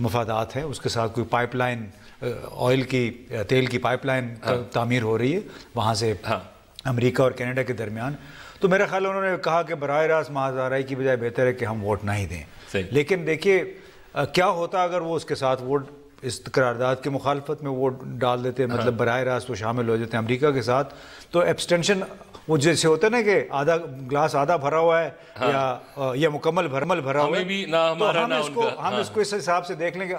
مفادات ہیں, اس کے ساتھ کوئی پائپ لائن آئل کی تیل کی پائپ لائن تعمیر ہو رہی ہے وہاں سے امریکہ اور کینیڈا کے درمیان. تو میرا خیال انہوں نے کہا کہ براہ راست محاذ آرائی کی بجائے بہتر ہے کہ ہم ووٹ نہ ہی دیں. لیکن دیکھیے کیا ہوتا اگر وہ اس کے ساتھ ووٹ اس قرارداد کی مخالفت میں ووٹ ڈال دیتے, مطلب براہ راست وہ شامل ہو جاتے ہیں امریکہ کے ساتھ, تو ایبسٹینشن وہ جیسے ہوتا ہے نا کہ آدھا گلاس آدھا بھرا ہوا ہے یا مکمل بھرا ہوا ہے, تو ہم اس کو اس حساب سے دیکھ لیں کہ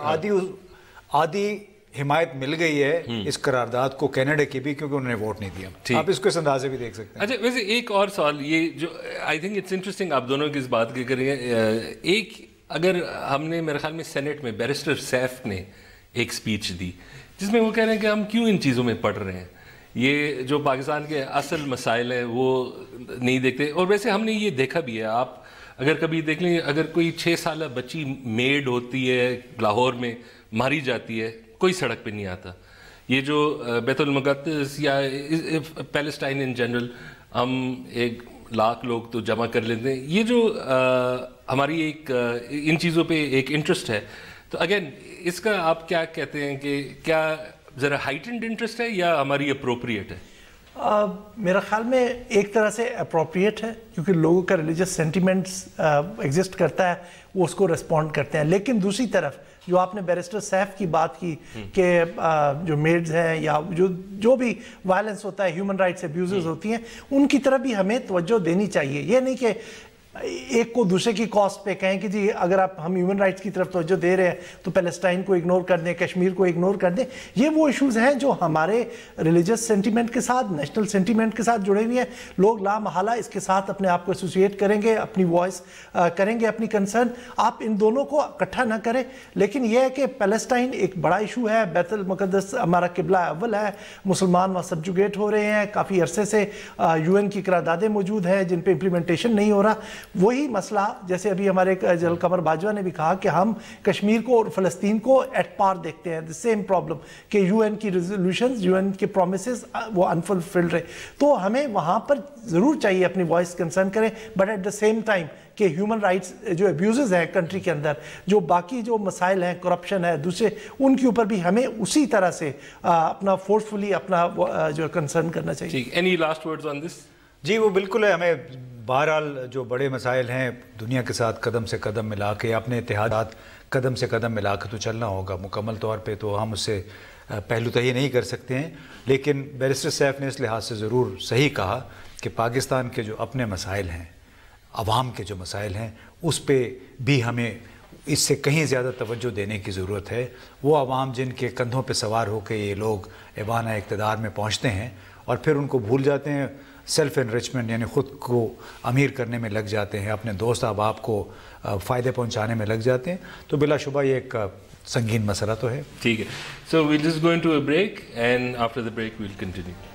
آدھی حمایت مل گئی ہے اس قرارداد کو کینیڈا کی بھی, کیونکہ انہوں نے ووٹ نہیں دیا. آپ اس کو اس اندازے بھی دیکھ سکتے ہیں. اچھا ویسے ایک اور سوال, یہ جو آئی تھنک اٹس انٹرسٹنگ, آپ دونوں کی اس بات کی کریں گے. ایک اگر ہم نے میرے خیال میں سینٹ میں بیرسٹر سیف نے ایک سپیچ دی جس میں وہ کہہ رہے ہیں کہ ہم کیوں ان چیزوں میں پڑھ رہے ہیں, یہ جو پاکستان کے اصل مسائل ہیں وہ نہیں دیکھتے. اور ویسے ہم نے یہ دیکھا بھی ہے, آپ اگر کبھی دیکھ لیں, اگر کوئی 6 سالہ بچی میڈ ہوتی ہے لاہور میں, ماری جاتی ہے, کوئی سڑک پہ نہیں آتا. یہ جو بیت المقدس یا پیلسٹائن ان جنرل ہم 1 لاکھ لوگ تو جمع کر لیتے ہیں, یہ جو ہماری ایک ان چیزوں پہ ایک انٹرسٹ ہے, تو اگین اس کا آپ کیا کہتے ہیں کہ کیا ذرا ہائٹنڈ انٹرسٹ ہے یا ہماری اپروپریٹ ہے؟ میرا خیال میں ایک طرح سے اپروپریٹ ہے, کیونکہ لوگوں کا ریلیجس سینٹیمنٹس ایگزسٹ کرتا ہے, وہ اس کو ریسپونڈ کرتے ہیں. لیکن دوسری طرف جو آپ نے بیرسٹر سیف کی بات کی کہ جو میڈز ہیں یا جو بھی وائلنس ہوتا ہے, ہیومن رائٹس ابیوزز ہوتی ہیں, ان کی طرف بھی ہمیں توجہ دینی چاہیے. یہ نہیں کہ ایک کو دوسرے کی کاسٹ پہ کہیں کہ جی اگر ہم ہیومن رائٹس کی طرف توجہ دے رہے ہیں تو پیلسٹائن کو اگنور کر دیں, کشمیر کو اگنور کر دیں. یہ وہ ایشوز ہیں جو ہمارے ریلیجس سینٹیمنٹ کے ساتھ, نیشنل سینٹیمنٹ کے ساتھ جڑے ہوئے ہیں. لوگ لا محالہ اس کے ساتھ اپنے آپ کو ایسوسیٹ کریں گے, اپنی وائس کریں گے, اپنی کنسرن. آپ ان دونوں کو اکٹھا نہ کریں. لیکن یہ ہے کہ پیلسٹائن ایک بڑا ایشو ہے, بیت المقدس ہمارا قبلہ اول ہے, مسلمان وہاں سبجوگیٹ ہو رہے ہیں, کافی عرصے سے UN کی قراردادیں موجود ہیں جن پہ امپلیمنٹیشن نہیں ہو رہا. وہی مسئلہ جیسے ابھی ہمارے جنرل قمر باجوہ نے بھی کہا کہ ہم کشمیر کو اور فلسطین کو ایٹ پار دیکھتے ہیں, the same problem کہ UN کی ریزولوشنز, UN کے پرومسز وہ انفلفلڈ رہے. تو ہمیں وہاں پر ضرور چاہیے اپنی وائس کنسرن کریں, but at the same time کہ ہیومن رائٹس جو ابیوزز ہیں کنٹری کے اندر, جو باقی جو مسائل ہیں, کرپشن ہے دوسرے, ان کے اوپر بھی ہمیں اسی طرح سے اپنا فورسفلی اپنا جو کنسرن کرنا چاہیے. اینی لاسٹ ورڈز آن دس؟ جی وہ بالکل ہے, ہمیں بہرحال جو بڑے مسائل ہیں دنیا کے ساتھ قدم سے قدم ملا کے, اپنے اتحادات قدم سے قدم ملا کے تو چلنا ہوگا. مکمل طور پہ تو ہم اس سے پہلو تہی نہیں کر سکتے ہیں, لیکن بیرسٹر سیف نے اس لحاظ سے ضرور صحیح کہا کہ پاکستان کے جو اپنے مسائل ہیں, عوام کے جو مسائل ہیں, اس پہ بھی ہمیں اس سے کہیں زیادہ توجہ دینے کی ضرورت ہے. وہ عوام جن کے کندھوں پہ سوار ہو کے یہ لوگ ایوان اقتدار میں پہنچتے ہیں اور پھر ان کو بھول جاتے ہیں, سیلف انریچمنٹ یعنی خود کو امیر کرنے میں لگ جاتے ہیں, اپنے دوست احباب کو فائدے پہنچانے میں لگ جاتے ہیں, تو بلا شبہ یہ ایک سنگین مسئلہ تو ہے. ٹھیک ہے, so we'll just go into a break and after the break we'll continue.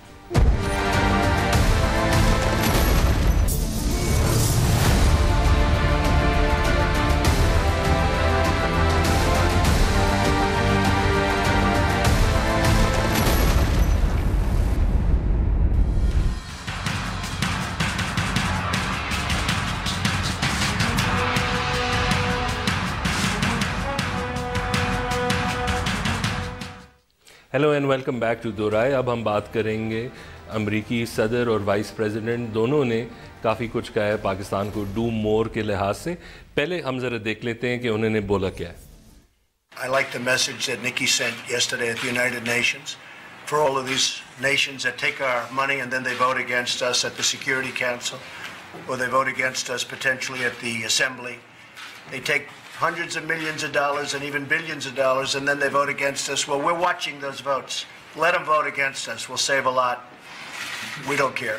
Hello and welcome back to Do Raaye. اب ہم بات کریں گے امریکی صدر اور وائس پریزیڈنٹ دونوں نے کافی کچھ کہا ہے پاکستان کو ڈو مور کے لحاظ سے. پہلے ہم ذرا دیکھ لیتے ہیں کہ انہوں نے بولا کیا ہے. I like the message that Nikki sent yesterday at the United Nations for all of these nations that take our money and then they vote against us at the Security Council, or they vote against us potentially at the Assembly. They take hundreds of millions of dollars and even billions of dollars, and then they vote against us. Well, we're watching those votes. Let them vote against us. We'll save a lot. We don't care.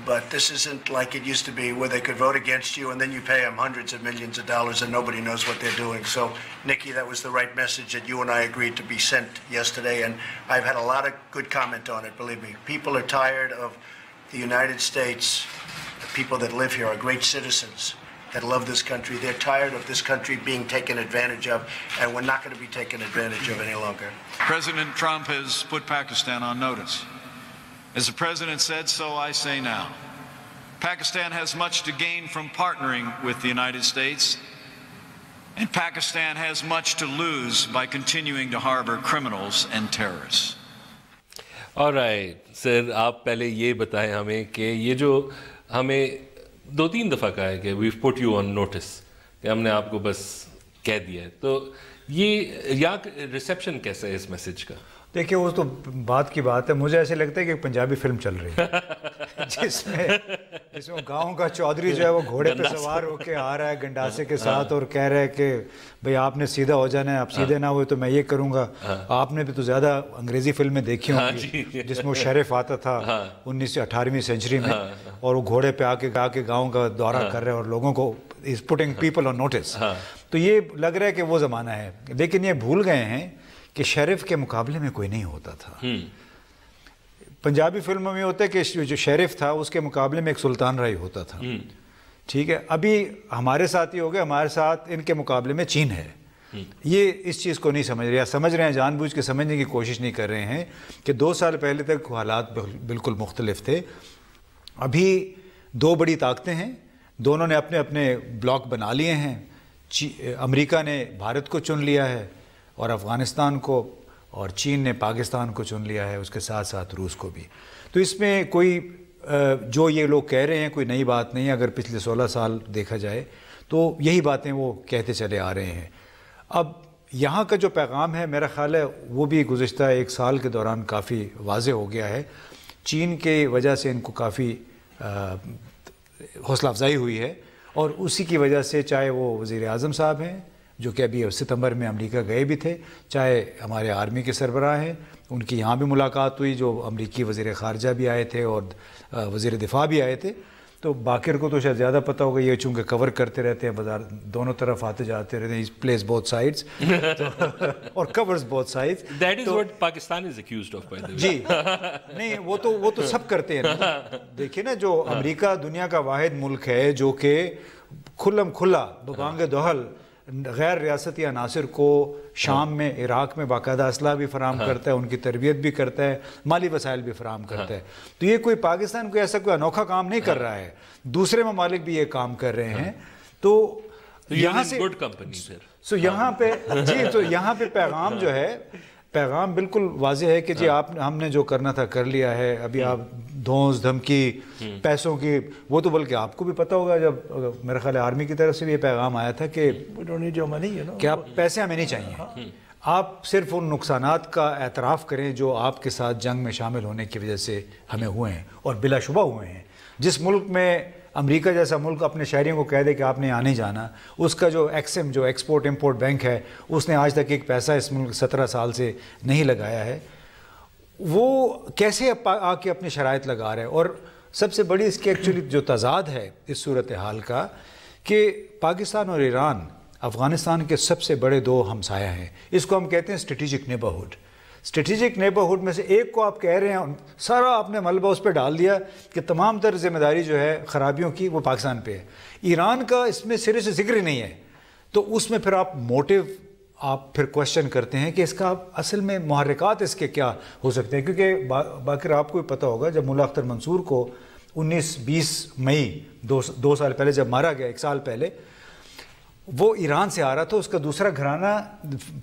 But this isn't like it used to be where they could vote against you and then you pay them hundreds of millions of dollars and nobody knows what they're doing. So, Nikki, that was the right message that you and I agreed to be sent yesterday, and I've had a lot of good comment on it, believe me. People are tired of the United States. The people that live here are great citizens that love this country. They're tired of this country being taken advantage of, and we're not going to be taken advantage of any longer. President Trump has put Pakistan on notice. As the President said, so I say now. Pakistan has much to gain from partnering with the United States, And Pakistan has much to lose by continuing to harbor criminals and terrorists. All right, سر آپ پہلے یہ بتائیں ہمیں کہ یہ جو ہمیں 2-3 دفعہ کہا ہے کہ we've put you on notice کہ ہم نے آپ کو بس کہہ دیا ہے, تو یہ یا ریسیپشن کیسا ہے اس میسج کا؟ دیکھیے وہ تو بات کی بات ہے, مجھے ایسے لگتا ہے کہ پنجابی فلم چل رہی ہے جس میں گاؤں کا چودھری جو ہے وہ گھوڑے پہ سوار ہو کے آ رہا ہے گنڈاسے کے ساتھ اور کہہ رہا ہے کہ بھئی آپ نے سیدھا ہو جانا ہے, آپ سیدھے نہ ہوئے تو میں یہ کروں گا. آپ نے بھی تو زیادہ انگریزی فلمیں دیکھی ہوں گی جس میں وہ شریف آتا تھا 18ویں سینچری میں, اور وہ گھوڑے پہ آ کے گاؤں کا دورہ کر رہے ہیں اور لوگوں کو is putting people on notice. تو یہ لگ رہا ہے کہ وہ زمانہ ہے, لیکن یہ بھول گئے ہیں کہ شریف کے مقابلے میں کوئی نہیں ہوتا تھا. پنجابی فلموں میں ہوتا ہے کہ جو شریف تھا اس کے مقابلے میں ایک سلطان رائی ہوتا تھا, ٹھیک ہے. ابھی ہمارے ساتھ ہی ہو گئے, ہمارے ساتھ ان کے مقابلے میں چین ہے. یہ اس چیز کو نہیں سمجھ رہے, یا سمجھ رہے ہیں جان بوجھ کے سمجھنے کی کوشش نہیں کر رہے ہیں کہ 2 سال پہلے تک حالات بالکل مختلف تھے. ابھی 2 بڑی طاقتیں ہیں, دونوں نے اپنے اپنے بلاک بنا لیے ہیں. امریکہ نے بھارت کو چن لیا ہے اور افغانستان کو, اور چین نے پاکستان کو چن لیا ہے, اس کے ساتھ ساتھ روس کو بھی. تو اس میں کوئی جو یہ لوگ کہہ رہے ہیں کوئی نئی بات نہیں ہے. اگر پچھلے 16 سال دیکھا جائے تو یہی باتیں وہ کہتے چلے آ رہے ہیں. اب یہاں کا جو پیغام ہے میرا خیال ہے وہ بھی گزشتہ 1 سال کے دوران کافی واضح ہو گیا ہے. چین کے وجہ سے ان کو کافی حوصلہ افزائی ہوئی ہے, اور اسی کی وجہ سے چاہے وہ وزیر اعظم صاحب ہیں جو کہ ابھی ستمبر میں امریکہ گئے بھی تھے, چاہے ہمارے آرمی کے سربراہ ہیں, ان کی یہاں بھی ملاقات ہوئی, جو امریکی وزیر خارجہ بھی آئے تھے اور وزیر دفاع بھی آئے تھے. تو باقر کو تو شاید زیادہ پتہ ہوگا, یہ چونکہ کور کرتے رہتے ہیں بازار, دونوں طرف آتے جاتے رہتے ہیں, پلیز بوتھ سائڈس اور covers both sides. That is what Pakistan is accused of by the way. جی نہیں, وہ تو سب کرتے ہیں نا. دیکھیے نا, جو امریکہ دنیا کا واحد ملک ہے جو کہ کھلم کھلا ببانگ دہل غیر ریاستی عناصر کو شام میں, عراق میں باقاعدہ اسلحہ بھی فراہم کرتا ہے, ان کی تربیت بھی کرتا ہے, مالی وسائل بھی فراہم کرتا ہے. تو یہ کوئی پاکستان کوئی ایسا کوئی انوکھا کام نہیں کر رہا ہے, دوسرے ممالک بھی یہ کام کر رہے ہیں. تو یہاں سے گڈ کمپنی پھر سو یہاں پہ جی, تو یہاں پہ پیغام جو ہے, پیغام بالکل واضح ہے کہ جی ہم نے جو کرنا تھا کر لیا ہے. ابھی آپ دھونس دھمکی پیسوں کی, وہ تو بلکہ آپ کو بھی پتہ ہوگا, جب میرا خیال ہے آرمی کی طرف سے بھی یہ پیغام آیا تھا کہ آپ پیسے ہمیں نہیں چاہیے, آپ صرف ان نقصانات کا اعتراف کریں جو آپ کے ساتھ جنگ میں شامل ہونے کی وجہ سے ہمیں ہوئے ہیں, اور بلا شبہ ہوئے ہیں. جس ملک میں امریکہ جیسا ملک اپنے شہریوں کو کہہ دے کہ آپ نے یہاں نہیں جانا, اس کا جو ایکسم جو ایکسپورٹ امپورٹ بینک ہے, اس نے آج تک ایک پیسہ اس ملک 17 سال سے نہیں لگایا ہے. وہ کیسے آ کے اپنی شرائط لگا رہے ہیں. اور سب سے بڑی اس کی ایکچولی جو تضاد ہے اس صورتحال کا, کہ پاکستان اور ایران افغانستان کے سب سے بڑے 2 ہمسایہ ہیں. اس کو ہم کہتے ہیں اسٹریٹجک نیبرہڈ. اسٹریٹجک نیبرہڈ میں سے ایک کو آپ کہہ رہے ہیں, سارا آپ نے ملبہ اس پہ ڈال دیا کہ تمام تر ذمہ داری جو ہے خرابیوں کی وہ پاکستان پہ ہے. ایران کا اس میں سرے سے ذکر ہی نہیں ہے. تو اس میں پھر آپ موٹیو آپ پھر کوشچن کرتے ہیں کہ اس کا اصل میں محرکات اس کے کیا ہو سکتے ہیں. کیونکہ باقر آپ کو بھی پتہ ہوگا, جب ملا اختر منصور کو 19-20 مئی 2 سال پہلے جب مارا گیا, 1 سال پہلے, وہ ایران سے آ رہا تھا. اس کا دوسرا گھرانہ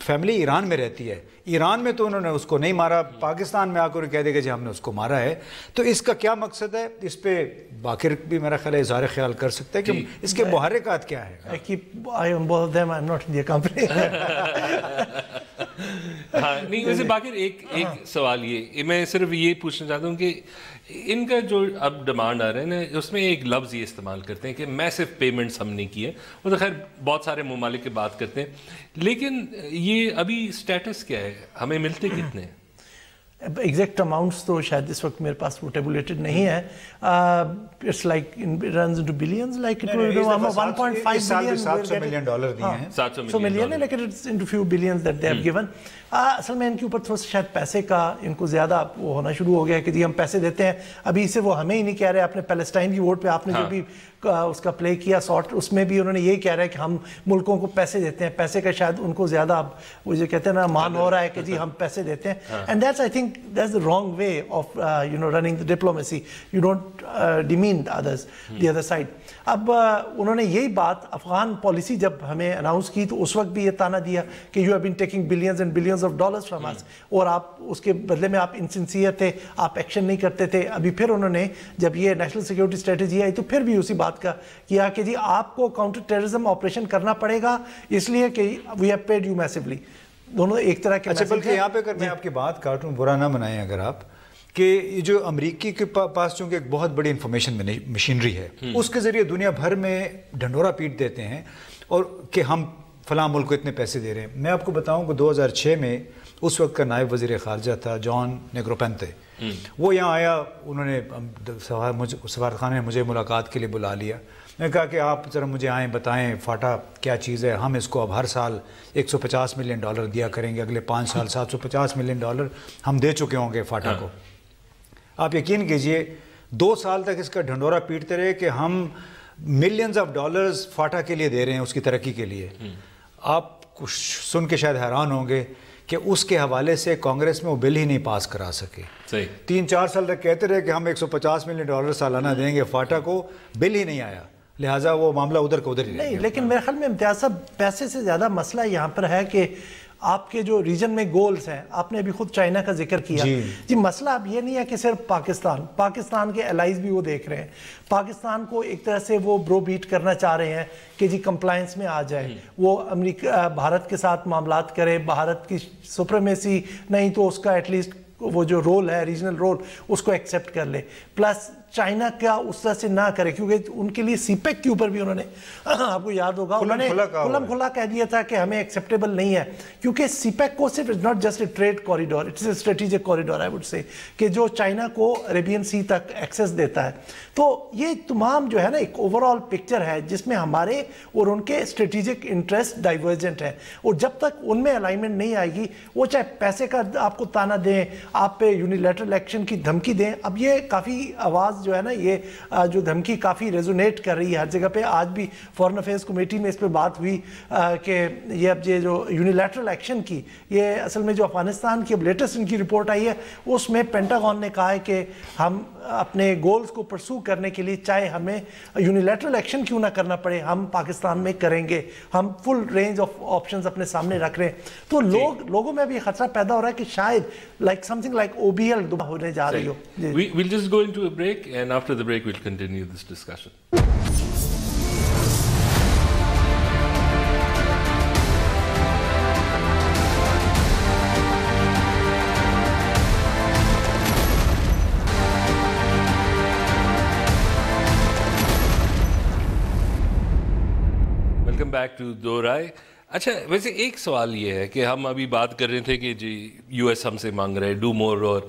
فیملی ایران میں رہتی ہے. ایران میں تو انہوں نے اس کو نہیں مارا, پاکستان میں آ کر کہہ دے کہ جی ہم نے اس کو مارا ہے. تو اس کا کیا مقصد ہے, اس پہ باقر بھی میرا خیال ہے اظہار خیال کر سکتا ہے کہ اس کے محرکات کیا ہے. ہاں نہیں, ویسے باقر ایک سوال یہ میں صرف یہ پوچھنا چاہتا ہوں کہ ان کا جو اب ڈیمانڈ آ رہا ہے نا, اس میں ایک لفظ یہ استعمال کرتے ہیں کہ میسو پیمنٹس ہم نے کیے. وہ تو خیر بہت سارے ممالک کی بات کرتے ہیں, لیکن یہ ابھی سٹیٹس کیا ہے, ہمیں ملتے کتنے ہیں؟ ایگزیکٹ اماؤنٹس تو شاید اس وقت میرے پاس وہ ٹیبولیٹڈ نہیں ہے. It's like runs into billions, like 700 million dollar دیے ہیں, 700 ملین ہے, لیکن it's into few billions that they have given. اصل میں ان کے اوپر تھوڑا سا شاید پیسے کا ان کو زیادہ وہ ہونا شروع ہو گیا کہ جی ہم پیسے دیتے ہیں. ابھی سے وہ ہمیں ہی نہیں کہہ رہے, اپنے پیلسٹائن کی ووٹ پہ آپ نے جو بھی اس کا پلے کیا سارٹ, اس میں بھی انہوں نے یہی کہہ رہا ہے کہ ہم ملکوں کو پیسے دیتے ہیں. پیسے کا شاید ان کو زیادہ وہ جو کہتے ہیں نا مان ہو رہا ہے کہ جی ہم پیسے دیتے ہیں. And that's I think think that's the wrong way of running the diplomacy. You don't demean the others, the other side. اب انہوں نے یہی بات افغان پالیسی جب ہمیں اناؤنس کی تو اس وقت بھی یہ تانا دیا کہ you have been taking billions and billions of dollars from us, اور آپ اس کے بدلے میں آپ انسنسیئر تھے، آپ ایکشن نہیں کرتے تھے. ابھی پھر انہوں نے جب یہ نیشنل سیکورٹی اسٹریٹجی آئی تو پھر بھی اسی بات کا کیا کہ جی آپ کو کاؤنٹر ٹیررزم آپریشن کرنا پڑے گا اس لیے کہ وی ہیو پیڈ یو میسively. دونوں ایک طرح کے. اچھا بلکہ یہاں پہ اگر میں آپ کی بات کاٹوں، برا نہ منائیں اگر آپ، کہ یہ جو امریکی کے پاس چونکہ ایک بہت بڑی انفارمیشن مشینری ہے، اس کے ذریعے دنیا بھر میں ڈھنڈورا پیٹ دیتے ہیں اور کہ ہم فلاں ملک کو اتنے پیسے دے رہے ہیں. میں آپ کو بتاؤں کہ 2006 میں اس وقت کا نائب وزیر خارجہ تھا جان نیگروپینتے. وہ یہاں آیا، انہوں نے سفارتخانے میں مجھے ملاقات کے لیے بلا لیا. میں نے کہا کہ آپ ذرا مجھے آئیں بتائیں فاٹا کیا چیز ہے، ہم اس کو اب ہر سال $150 ملین دیا کریں گے، اگلے 5 سال $750 ملین ہم دے چکے ہوں گے فاٹا کو. آپ یقین کیجئے 2 سال تک اس کا ڈھنڈورا پیٹتے رہے کہ ہم ملینز آف ڈالرز فاٹا کے لیے دے رہے ہیں اس کی ترقی کے لیے. آپ سن کے شاید حیران ہوں گے کہ اس کے حوالے سے کانگریس میں وہ بل ہی نہیں پاس کرا سکے. 3-4 سال تک کہتے رہے کہ ہم $150 ملین سالانہ دیں گے فاٹا کو، بل ہی نہیں آیا، لہٰذا وہ معاملہ ادھر کا ادھر ہی نہیں. لیکن میرے خیال میں امتیاز صاحب پیسے سے زیادہ مسئلہ یہاں پر ہے کہ آپ کے جو ریجن میں گولز ہیں، آپ نے ابھی خود چائنا کا ذکر کیا جی. مسئلہ اب یہ نہیں ہے کہ صرف پاکستان کے الائز بھی وہ دیکھ رہے ہیں. پاکستان کو ایک طرح سے وہ برو بیٹ کرنا چاہ رہے ہیں کہ جی کمپلائنس میں آ جائے، وہ امریکہ بھارت کے ساتھ معاملات کرے، بھارت کی سپریمیسی نہیں تو اس کا ایٹ لیسٹ وہ جو رول ہے ریجنل رول اس کو ایکسیپٹ کر لے. پلس چائنا کا اس طرح سے نہ کرے کیونکہ ان کے لیے سی پیک کے اوپر بھی انہوں نے آپ کو یاد ہوگا انہوں نے کھلم کھلا کہہ دیا تھا کہ ہمیں ایکسیپٹیبل نہیں ہے کیونکہ سی پیک کو صرف is not just a trade corridor, it's a strategic corridor I would say, کہ جو چائنا کو عربین سی تک ایکسیس دیتا ہے. تو یہ تمام جو ہے نا ایک اوور آل پکچر ہے جس میں ہمارے اور ان کے اسٹریٹجک انٹرسٹ ڈائیورجنٹ ہیں، اور جب تک ان میں الائنمنٹ نہیں آئے گی وہ چاہے پیسے کا آپ کو تانا دیں، آپ پہ یونیلیٹرل ایکشن کی دھمکی دیں. اب یہ کافی آواز جو ہے نا یہ جو دھمکی کافی ریزونیٹ کر رہی ہے ہر جگہ پہ. آج بھی فورن افیئرس کمیٹی میں اس پہ بات ہوئی کہ یہ اب یہ جو یونیلیٹرل ایکشن کی، یہ اصل میں جو افغانستان کی اب لیٹسٹ ان کی رپورٹ آئی ہے اس میں پینٹاگون نے کہا ہے کہ ہم اپنے گولز کو پرسو کرنے کے لیے چاہے ہمیں یونیلیٹرل ایکشن کیوں نہ کرنا پڑے ہم پاکستان میں کریں گے، ہم فل رینج آف آپشنز اپنے سامنے رکھ رہے ہیں. تو لوگوں میں بھی خطرہ پیدا ہو رہا ہے کہ شاید like some thing like OBL ہونے جا رہی ہو. We'll just go into a break and after the break we'll continue this discussion. Welcome back to Do Raaye. اچھا ویسے ایک سوال یہ ہے کہ ہم ابھی بات کر رہے تھے کہ جی US ہم سے مانگ رہے ڈو مور، اور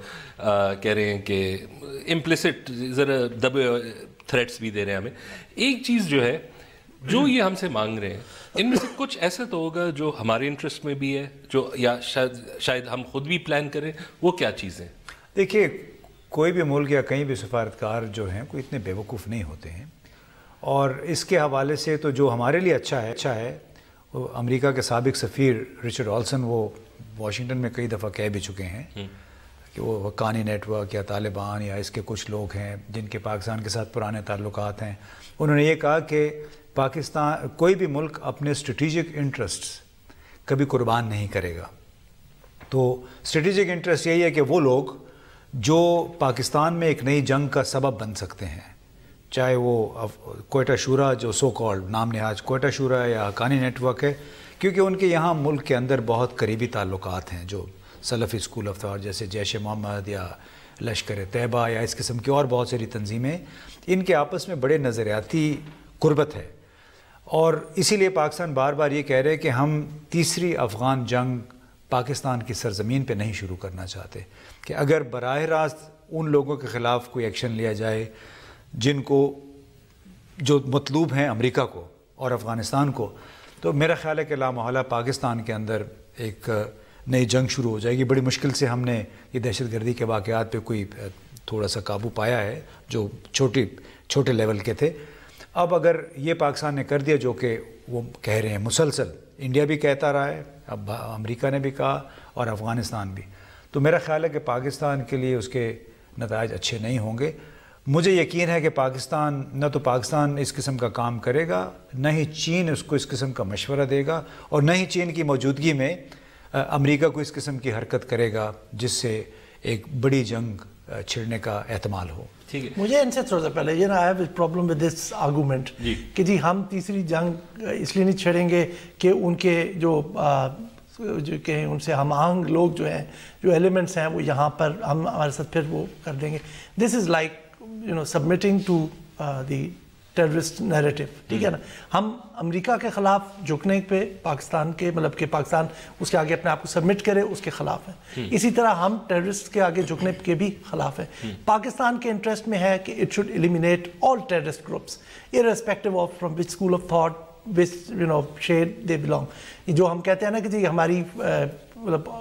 کہہ رہے ہیں کہ امپلیسٹ ذرا دبے تھریٹس بھی دے رہے ہیں ہمیں. ایک چیز جو ہے جو یہ ہم سے مانگ رہے ہیں ان میں سے کچھ ایسا تو ہوگا جو ہمارے انٹرسٹ میں بھی ہے، جو یا شاید ہم خود بھی پلان کریں، وہ کیا چیزیں؟ دیکھیے کوئی بھی ملک یا کہیں بھی سفارتکار جو ہیں کوئی اتنے بیوقوف نہیں ہوتے ہیں، اور اس کے حوالے سے تو جو ہمارے لیے اچھا ہے وہ امریکہ کے سابق سفیر رچرڈ آلسن وہ واشنگٹن میں کئی دفعہ کہہ بھی چکے ہیں کہ وہ حقانی نیٹ ورک یا طالبان یا اس کے کچھ لوگ ہیں جن کے پاکستان کے ساتھ پرانے تعلقات ہیں. انہوں نے یہ کہا کہ پاکستان کوئی بھی ملک اپنے اسٹریٹجک انٹرسٹس کبھی قربان نہیں کرے گا. تو اسٹریٹجک انٹرسٹ یہی ہے کہ وہ لوگ جو پاکستان میں ایک نئی جنگ کا سبب بن سکتے ہیں، چاہے وہ کوئٹہ شورا جو سو کالڈ نام نہاد کوئٹہ شورا یا حقانی نیٹ ورک ہے، کیونکہ ان کے یہاں ملک کے اندر بہت قریبی تعلقات ہیں، جو سلفی اسکول آف تھاٹ جیسے جیش محمد یا لشکر طیبہ یا اس قسم کی اور بہت ساری تنظیمیں، ان کے آپس میں بڑے نظریاتی قربت ہے. اور اسی لیے پاکستان بار بار یہ کہہ رہے کہ ہم تیسری افغان جنگ پاکستان کی سرزمین پہ نہیں شروع کرنا چاہتے، کہ اگر براہ راست ان لوگوں کے خلاف کوئی ایکشن لیا جائے جن کو جو مطلوب ہیں امریکہ کو اور افغانستان کو، تو میرا خیال ہے کہ لا محالہ پاکستان کے اندر ایک نئی جنگ شروع ہو جائے گی. بڑی مشکل سے ہم نے یہ دہشت گردی کے واقعات پہ کوئی تھوڑا سا قابو پایا ہے جو چھوٹے لیول کے تھے. اب اگر یہ پاکستان نے کر دیا جو کہ وہ کہہ رہے ہیں مسلسل، انڈیا بھی کہتا رہا ہے، اب امریکہ نے بھی کہا اور افغانستان بھی، تو میرا خیال ہے کہ پاکستان کے لیے اس کے نتائج اچھے نہیں ہوں گے. مجھے یقین ہے کہ پاکستان نہ تو پاکستان اس قسم کا کام کرے گا، نہ ہی چین اس کو اس قسم کا مشورہ دے گا، اور نہ ہی چین کی موجودگی میں امریکہ کو اس قسم کی حرکت کرے گا جس سے ایک بڑی جنگ چھڑنے کا احتمال ہو. ٹھیک ہے. مجھے ان سے تھوڑا سا پہلے I have a problem with this argument کہ جی ہم تیسری جنگ اس لیے نہیں چھڑیں گے کہ ان کے جو کہ ان سے ہم آہنگ لوگ جو ہیں، جو ایلیمنٹس ہیں، وہ یہاں پر ہم ہمارے ساتھ پھر وہ کر دیں گے. This is like submitting to the terrorist narrative. ٹھیک ہے نا. ہم امریکہ کے خلاف جھکنے پہ پاکستان کے مطلب کہ پاکستان اس کے آگے اپنے آپ کو سبمٹ کرے اس کے خلاف ہیں. اسی طرح ہم ٹیررسٹ کے آگے جھکنے کے بھی خلاف ہیں. پاکستان کے انٹرسٹ میں ہے کہ it should eliminate all terrorist groups irrespective of from which school of thought, which shade they belong. جو ہم کہتے ہیں نا کہ جی ہماری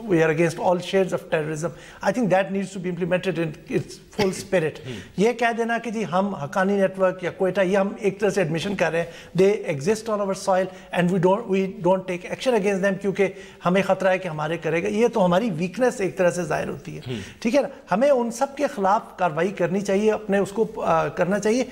we are against all shades of terrorism. I think that needs to be implemented in its full spirit. یہ کہہ دینا کہ جی ہم حقانی نیٹ ورک یا کوئٹہ یہ ہم ایک طرح سے ایڈمیشن کر رہے ہیں they exist on our soil and we don't take action against them کیونکہ ہمیں خطرہ ہے کہ ہمارے کرے گا، یہ تو ہماری ویکنس ایک طرح سے ظاہر ہوتی ہے. ٹھیک ہے نا. ہمیں ان سب کے خلاف کارروائی کرنی چاہیے، اپنے اس کو کرنا چاہیے،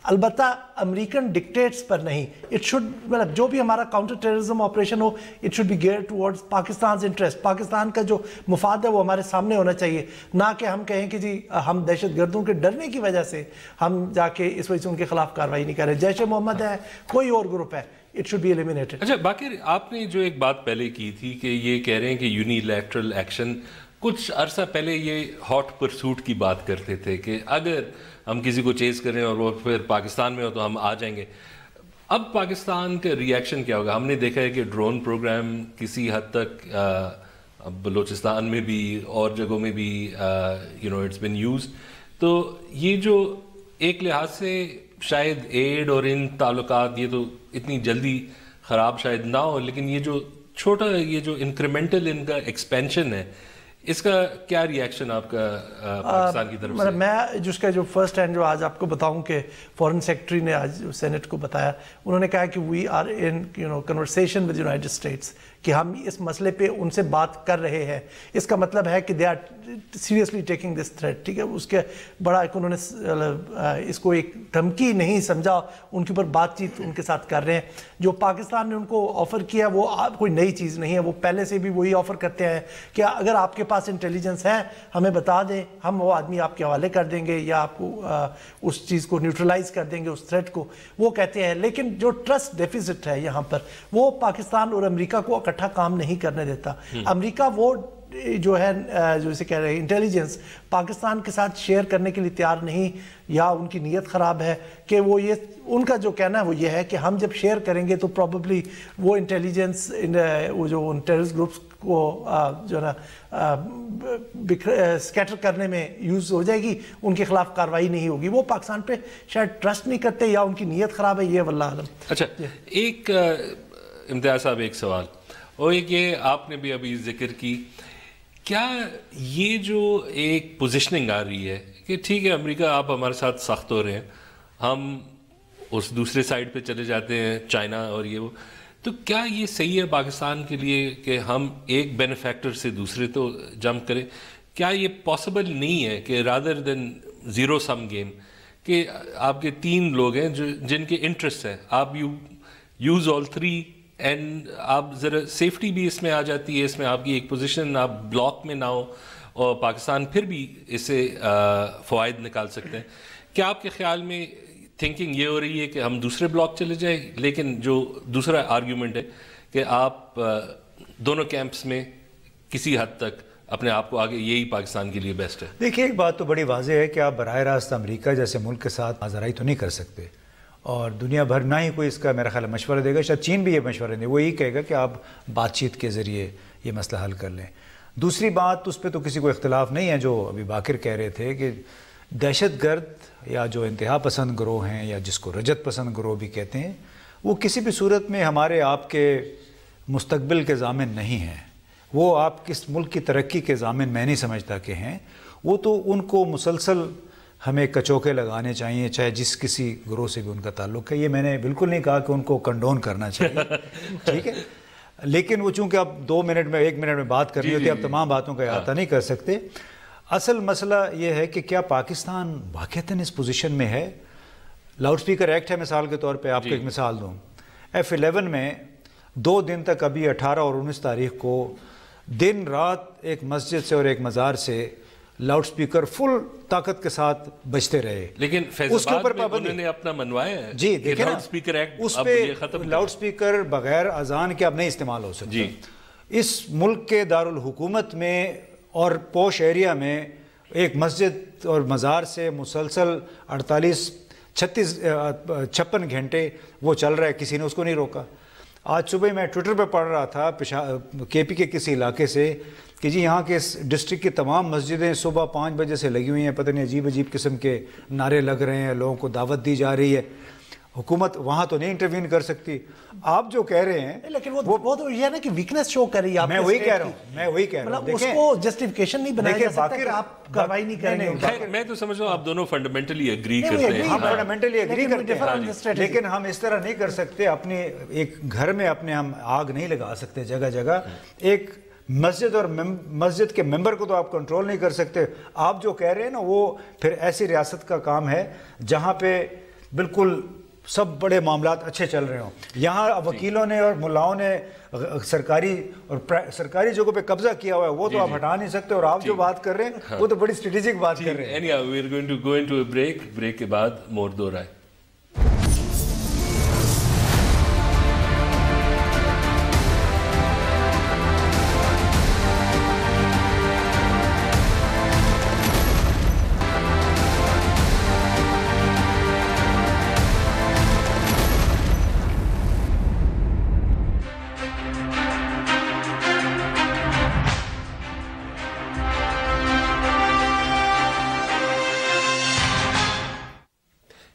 البتہ امریکن ڈکٹیٹس پر نہیں. اٹ شوڈ مطلب جو بھی ہمارا کاؤنٹر ٹیررزم آپریشن ہو it should be geared towards Pakistan's interest. Pakistan کا جو مفاد ہے وہ ہمارے سامنے ہونا چاہیے، نہ کہ ہم کہیں کہ جی ہم دہشت گردوں کے ڈرنے کی وجہ سے ہم جا کے اس وجہ سے ان کے خلاف کارروائی نہیں کر رہے. جیش محمد ہے، کوئی اور گروپ ہے، اٹ شوڈ بی ایلیمینیٹڈ. اچھا باقر آپ نے جو ایک بات پہلے کی تھی کہ یہ کہہ رہے ہیں کہ یونیلیٹرل ایکشن، کچھ عرصہ پہلے یہ ہاٹ پرسوٹ کی بات کرتے تھے کہ اگر ہم کسی کو چیز کریں اور وہ پھر پاکستان میں ہو تو ہم آ جائیں گے. اب پاکستان کا ری ایکشن کیا ہوگا؟ ہم نے دیکھا ہے کہ ڈرون پروگرام کسی حد تک بلوچستان میں بھی اور جگہوں میں بھی اٹس بین یوز. تو یہ جو ایک لحاظ سے شاید ایڈ اور ان تعلقات یہ تو اتنی جلدی خراب شاید نہ ہو، لیکن یہ جو چھوٹا یہ جو انکریمنٹل ان کا ایکسپینشن ہے اس کا کیا ری ایکشن آپ کا پاکستان کی طرف سے؟ میں جس کا جو فرسٹ ہینڈ جو آج آپ کو بتاؤں کہ فورن سیکرٹری نے آج سینٹ کو بتایا، انہوں نے کہا کہ we are in conversation with United States, کہ ہم اس مسئلے پہ ان سے بات کر رہے ہیں. اس کا مطلب ہے کہ they are seriously taking this threat. ٹھیک ہے. اس کے بڑا انہوں نے اس کو ایک دھمکی نہیں سمجھا، ان کے اوپر بات چیت ان کے ساتھ کر رہے ہیں. جو پاکستان نے ان کو آفر کیا وہ کوئی نئی چیز نہیں ہے، وہ پہلے سے بھی وہی آفر کرتے ہیں کہ اگر آپ کے پاس انٹیلیجنس ہے ہمیں بتا دیں، ہم وہ آدمی آپ کے حوالے کر دیں گے یا آپ کو اس چیز کو نیوٹرلائز کر دیں گے، اس تھریٹ کو وہ کہتے ہیں. لیکن جو ٹرسٹ ڈیفیسٹ ہے یہاں پر وہ پاکستان اور امریکہ کو اکٹھا کام نہیں کرنے دیتا. امریکہ وہ جو ہے جو اسے کہہ رہے ہیں انٹیلیجنس پاکستان کے ساتھ شیئر کرنے کے لیے تیار نہیں، یا ان کی نیت خراب ہے کہ وہ یہ ان کا جو کہنا ہے وہ یہ ہے کہ ہم جب شیئر کریں گے تو پروبیبلی وہ انٹیلیجنس وہ جو ان ٹیررسٹ گروپس کو جو ہے نا اسکیٹر کرنے میں یوز ہو جائے گی، ان کے خلاف کارروائی نہیں ہوگی. وہ پاکستان پہ شاید ٹرسٹ نہیں کرتے یا ان کی نیت خراب ہے، یہ واللہ عالم. اچھا ایک امتیاز صاحب ایک سوال، اور ایک یہ آپ نے بھی ابھی ذکر کی، کیا یہ جو ایک پوزیشننگ آ رہی ہے کہ ٹھیک ہے امریکہ آپ ہمارے ساتھ سخت ہو رہے ہیں، ہم اس دوسرے سائڈ پہ چلے جاتے ہیں چائنا اور یہ وہ، تو کیا یہ صحیح ہے پاکستان کے لیے کہ ہم ایک بینیفیکٹر سے دوسرے تو جمپ کریں؟ کیا یہ پاسبل نہیں ہے کہ رادر دین زیرو سم گیم کہ آپ کے تین لوگ ہیں جن کے انٹرسٹ ہیں، آپ یوز آل تھری اینڈ آپ ذرا سیفٹی بھی اس میں آ جاتی ہے، اس میں آپ کی ایک پوزیشن آپ بلاک میں نہ ہو اور پاکستان پھر بھی اس سے فوائد نکال سکتے ہیں. کیا آپ کے خیال میں تھنکنگ یہ ہو رہی ہے کہ ہم دوسرے بلاک چلے جائیں؟ لیکن جو دوسرا آرگیومنٹ ہے کہ آپ دونوں کیمپس میں کسی حد تک اپنے آپ کو آگے، یہی پاکستان کے لیے بیسٹ ہے. دیکھیے ایک بات تو بڑی واضح ہے کہ آپ براہ راست امریکہ جیسے ملک کے ساتھ آزرائی تو نہیں کر سکتے، اور دنیا بھر نہ ہی کوئی اس کا میرا خیال ہے مشورہ دے گا. شاید چین بھی یہ مشورہ دے، وہ یہی کہے گا کہ آپ بات چیت کے ذریعے یہ مسئلہ حل کر لیں. دوسری بات اس پہ تو کسی کو اختلاف نہیں ہے، جو ابھی باقر کہہ رہے تھے کہ دہشت گرد یا جو انتہا پسند گروہ ہیں یا جس کو رجت پسند گروہ بھی کہتے ہیں، وہ کسی بھی صورت میں ہمارے آپ کے مستقبل کے ضامن نہیں ہیں. وہ آپ کس ملک کی ترقی کے ضامن میں نہیں سمجھتا کہ ہیں. وہ تو ان کو مسلسل ہمیں کچوکے لگانے چاہیے، چاہے جس کسی گروہ سے بھی ان کا تعلق ہے. یہ میں نے بالکل نہیں کہا کہ ان کو کنڈون کرنا چاہیے، ٹھیک ہے. لیکن وہ چونکہ اب 2 منٹ میں 1 منٹ میں بات کرنی ہوتی ہے، اب تمام باتوں کا احاطہ نہیں کر سکتے. اصل مسئلہ یہ ہے کہ کیا پاکستان واقعتاً اس پوزیشن میں ہے. لاؤڈ سپیکر ایکٹ ہے مثال کے طور پہ، آپ کو ایک مثال دوں. F11 میں 2 دن تک ابھی 18 اور 19 تاریخ کو دن رات ایک مسجد سے اور ایک مزار سے لاؤڈ سپیکر فل طاقت کے ساتھ بجتے رہے. لیکن فیض آباد میں انہوں نے اپنا منوایا ہے. جی دیکھیں نا، لاؤڈ سپیکر ایکٹ اس اب پہ یہ ختم لاؤڈ سپیکر بغیر اذان کے اب نہیں استعمال ہو سکتا. جی اس ملک کے دارالحکومت میں اور پوش ایریا میں ایک مسجد اور مزار سے مسلسل 56 گھنٹے وہ چل رہا ہے، کسی نے اس کو نہیں روکا. آج صبح میں ٹویٹر پہ پڑھ رہا تھا کے پی کے کسی علاقے سے کہ جی یہاں کے اس ڈسٹرکٹ کی تمام مسجدیں صبح 5 بجے سے لگی ہوئی ہیں، پتہ نہیں عجیب عجیب قسم کے نعرے لگ رہے ہیں، لوگوں کو دعوت دی جا رہی ہے. حکومت وہاں تو نہیں انٹروین کر سکتی. آپ جو کہہ رہے ہیں لیکن وہ تو یہ ہے نا کہ ویکنس شو کر رہی ہے. میں وہی کہہ رہا ہوں اس کو جسٹیفیکیشن نہیں بنایا جا سکتا کہ آپ کاروائی نہیں کریں گے. میں تو سمجھ رہا ہوں آپ دونوں فنڈامنٹلی ایگری کرتے ہیں. ہم فنڈامنٹلی ایگری کرتے ہیں، لیکن ہم اس طرح نہیں کر سکتے. اپنے ایک گھر میں اپنے ہم آگ نہیں لگا سکتے جگہ جگہ. ایک مسجد اور مسجد کے ممبر کو تو آپ کنٹرول نہیں کر سکتے. آپ جو کہہ رہے ہیں نا وہ پھر ایسی ریاست کا کام ہے جہاں پہ بالکل سب بڑے معاملات اچھے چل رہے ہوں. یہاں وکیلوں نے اور ملاؤں نے سرکاری جگہوں پہ قبضہ کیا ہوا ہے، وہ تو آپ ہٹا نہیں سکتے. اور آپ جو بات کر رہے ہیں وہ تو بڑی اسٹریٹجک بات کر رہے ہیں. Anyhow, we are going to go into a break کے بعد more Do Raaye.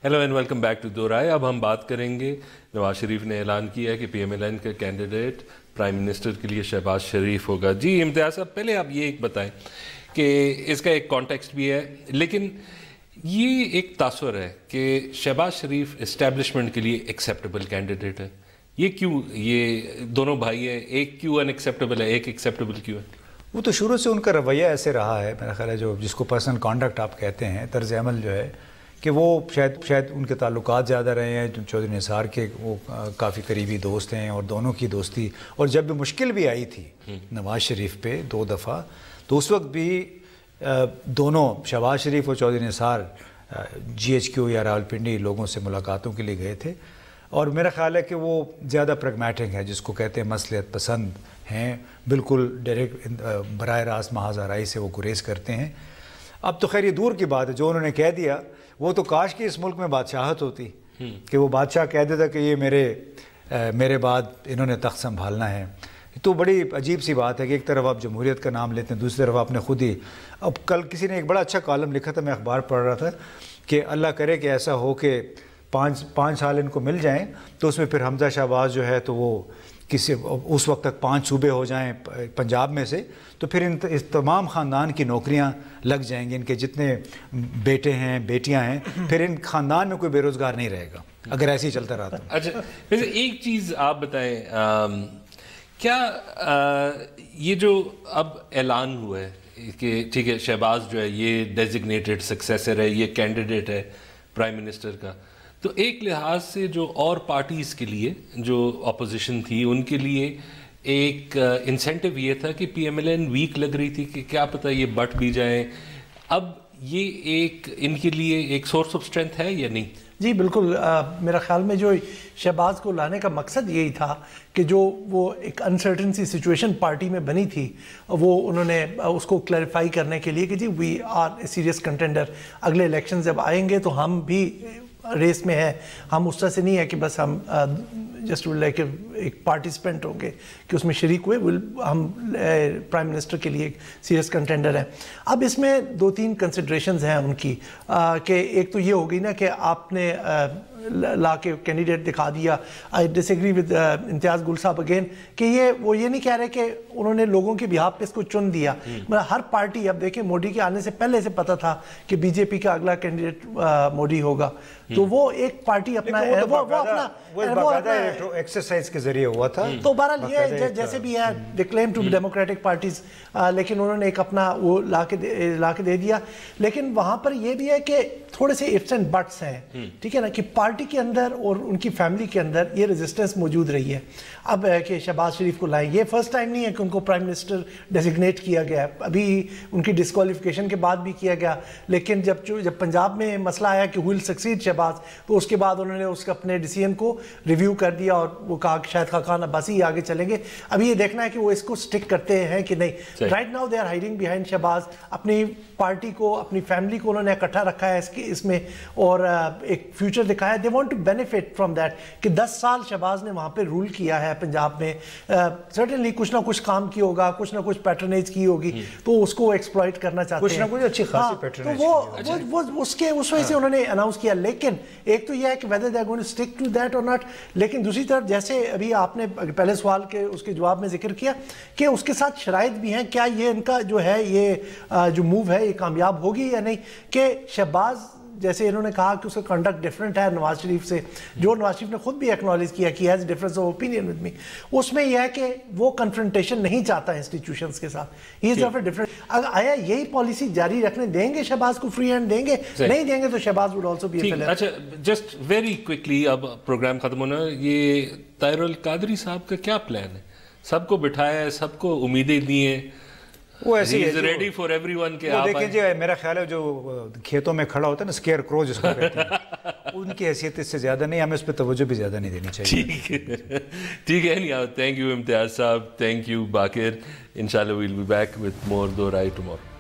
Hello and welcome back to Do Raaye. اب ہم بات کریں گے، نواز شریف نے اعلان کیا ہے کہ پی ایم ایل این کا کینڈیڈیٹ پرائم منسٹر کے لیے شہباز شریف ہوگا. جی امتیاز صاحب، پہلے آپ یہ ایک بتائیں کہ اس کا ایک کانٹیکسٹ بھی ہے، لیکن یہ ایک تاثر ہے کہ شہباز شریف اسٹیبلشمنٹ کے لیے ایکسیپٹیبل کینڈیڈیٹ ہے. یہ کیوں؟ یہ دونوں بھائی ہیں، ایک کیوں ان ایکسیپٹیبل ہے، ایک ایکسیپٹیبل کیوں ہے؟ وہ تو شروع سے ان کا رویہ ایسے رہا ہے، میرا خیال ہے جو جس کو پرسنل کانڈکٹ آپ کہتے ہیں، طرز عمل جو ہے کہ وہ شاید ان کے تعلقات زیادہ رہے ہیں. چودھری نثار کے وہ کافی قریبی دوست ہیں اور دونوں کی دوستی، اور جب بھی مشکل بھی آئی تھی نواز شریف پہ 2 دفعہ، تو اس وقت بھی دونوں شہباز شریف اور چودھری نثار GHQ یا راولپنڈی لوگوں سے ملاقاتوں کے لیے گئے تھے. اور میرا خیال ہے کہ وہ زیادہ پریگمیٹک ہے، جس کو کہتے ہیں مصلحت پسند ہیں، بالکل ڈائریکٹ براہ راست محاذ آرائی سے وہ گریز کرتے ہیں. اب تو خیر یہ دور کی بات ہے، جو انہوں نے کہہ دیا وہ تو کاش کہ اس ملک میں بادشاہت ہوتی کہ وہ بادشاہ کہہ دیتا کہ یہ میرے بعد انہوں نے تخت سنبھالنا ہے. تو بڑی عجیب سی بات ہے کہ ایک طرف آپ جمہوریت کا نام لیتے ہیں، دوسری طرف آپ نے خود ہی. اب کل کسی نے ایک بڑا اچھا کالم لکھا تھا، میں اخبار پڑھ رہا تھا کہ اللہ کرے کہ ایسا ہو کہ 5 سال ان کو مل جائیں تو اس میں پھر حمزہ شہباز جو ہے تو وہ اس وقت تک 5 صوبے ہو جائیں پنجاب میں سے، تو پھر اس تمام خاندان کی نوکریاں لگ جائیں گی. ان کے جتنے بیٹے ہیں بیٹیاں ہیں، پھر ان خاندان میں کوئی بے روزگار نہیں رہے گا اگر ایسے ہی چلتا رہا. اچھا ویسے ایک چیز آپ بتائیں، کیا یہ جو اب اعلان ہوا ہے کہ ٹھیک ہے شہباز جو ہے یہ ڈیزگنیٹڈ سکسیسر ہے، یہ کینڈیڈیٹ ہے پرائم منسٹر کا، تو ایک لحاظ سے جو اور پارٹیز کے لیے جو اپوزیشن تھی ان کے لیے ایک انسینٹیو یہ تھا کہ P M L N weak لگ رہی تھی کہ کیا پتہ یہ بٹ بھی جائیں. اب یہ ایک ان کے لیے ایک سورس آف اسٹرینتھ ہے یا نہیں؟ جی بالکل. میرا خیال میں جو شہباز کو لانے کا مقصد یہی تھا کہ جو وہ ایک انسرٹن سی سچویشن پارٹی میں بنی تھی، وہ انہوں نے اس کو کلیریفائی کرنے کے لیے کہ جی we are a serious contender, اگلے الیکشن جب آئیں گے تو ہم بھی ریس میں ہیں، ہم اس طرح سے نہیں ہے کہ بس ہم جسٹ لائک ایک پارٹیسپینٹ ہوں گے کہ اس میں شریک ہوئے، ہم پرائم منسٹر کے لیے ایک سیریس کنٹینڈر ہیں. اب اس میں 2-3 کنسیڈریشنز ہیں ان کی، کہ ایک تو یہ ہوگی نا کہ آپ نے لا کے کینڈیڈیٹ دکھا دیا. آئی ڈس ایگری ود امتیاز گل صاحب اگین کہ وہ یہ نہیں کہہ رہے کہ انہوں نے لوگوں کے بہاف پہ اس کو چن دیا. ہر پارٹی، اب دیکھیں مودی کے آنے سے پہلے سے پتہ تھا کہ بی جے پی کا اگلا کینڈیڈیٹ مودی ہوگا، تو وہ ایک پارٹی اپنا ایکسرسائز کے ذریعے ہوا تھا. تو بہرحال یہ جیسے بھی ہے they claim to be democratic parties, لیکن انہوں نے ایک اپنا وہ لا کے دے دیا. لیکن وہاں پر یہ بھی ہے کہ تھوڑے سے ifs and buts ہیں, ٹھیک ہے نا, کہ پارٹی کے اندر اور ان کی فیملی کے اندر یہ ریزسٹنس موجود رہی ہے. اب کہ شہباز شریف کو لائیں, یہ فرسٹ ٹائم نہیں ہے کہ ان کو پرائم منسٹر ڈیزگنیٹ کیا گیا ہے, ابھی ان کی ڈسکوالیفیکیشن کے بعد بھی کیا گیا. لیکن جب پنجاب میں مسئلہ آیا کہ ول سکسیڈ شہباز, تو اس کے بعد انہوں نے اس اپنے ڈیسیژن کو ریویو کر دیا اور وہ کہا کہ شاید خاقان عباسی آگے چلیں گے. ابھی یہ دیکھنا ہے کہ وہ اس کو سٹک کرتے ہیں کہ نہیں. Right now they are hiding behind Shehbaz. اپنی پارٹی کو, اپنی فیملی کو انہوں نے اکٹھا رکھا ہے اس میں, اور ایک فیوچر دکھایا. They want to benefit from that کہ 10 سال شہباز نے وہاں پہ رول کیا ہے پنجاب میں. سرٹنلی کچھ نہ کچھ کام کیا ہوگا, کچھ نہ کچھ پیٹرنیج کی ہوگی, تو اس کو ایکسپلائٹ کرنا چاہتے ہیں, کچھ نہ کچھ اچھی خاصی پیٹرنیج. تو وہ اس وجہ سے انہوں نے اناؤنس کیا. لیکن ایک تو یہ ہے کہ whether they are going to stick to that or not. لیکن دوسری طرف جیسے ابھی آپ نے پہلے سوال کے اس کے جواب میں ذکر کیا کہ اس کے ساتھ شرائط بھی ہیں, کیا یہ ان کا جو ہے یہ جو موو ہے یہ کامیاب ہوگی یا نہیں. کہ شہباز جیسے انہوں نے کہا کہ اس کا کنڈکٹ ڈفرینٹ ہے نواز شریف سے, جو نواز شریف نے خود بھی ایکنالج کیا کہ has difference of opinion with me. اس میں یہ ہے کہ وہ کنفرنٹیشن نہیں چاہتا انسٹیٹیوشنز کے ساتھ. ہی از آف اے ڈفرنٹ. اگر آیا یہی پالیسی جاری رکھنے دیں گے شہباز کو, فری ہینڈ دیں گے, نہیں دیں گے تو Shehbaz would also be a failure. اچھا جسٹ ویری کوئکلی, اب پروگرام ختم ہونا. یہ طاہر القادری صاحب کا کیا پلان ہے؟ سب کو بٹھایا ہے, سب کو امیدیں دی ہیں, وہ ایسے ہی ریڈی فار ایوری ون کے. دیکھیں جی, میرا خیال ہے جو کھیتوں میں کھڑا ہوتا ہے نا اسکیئر کرو جس کو کہتے ہیں, ان کی حیثیت اس سے زیادہ نہیں, ہمیں اس پہ توجہ بھی زیادہ نہیں دینی چاہیے. ٹھیک ہے. تھینک یو امتیاز صاحب, تھینک یو باقر. انشاءاللہ we'll be back with more Do Raaye tomorrow.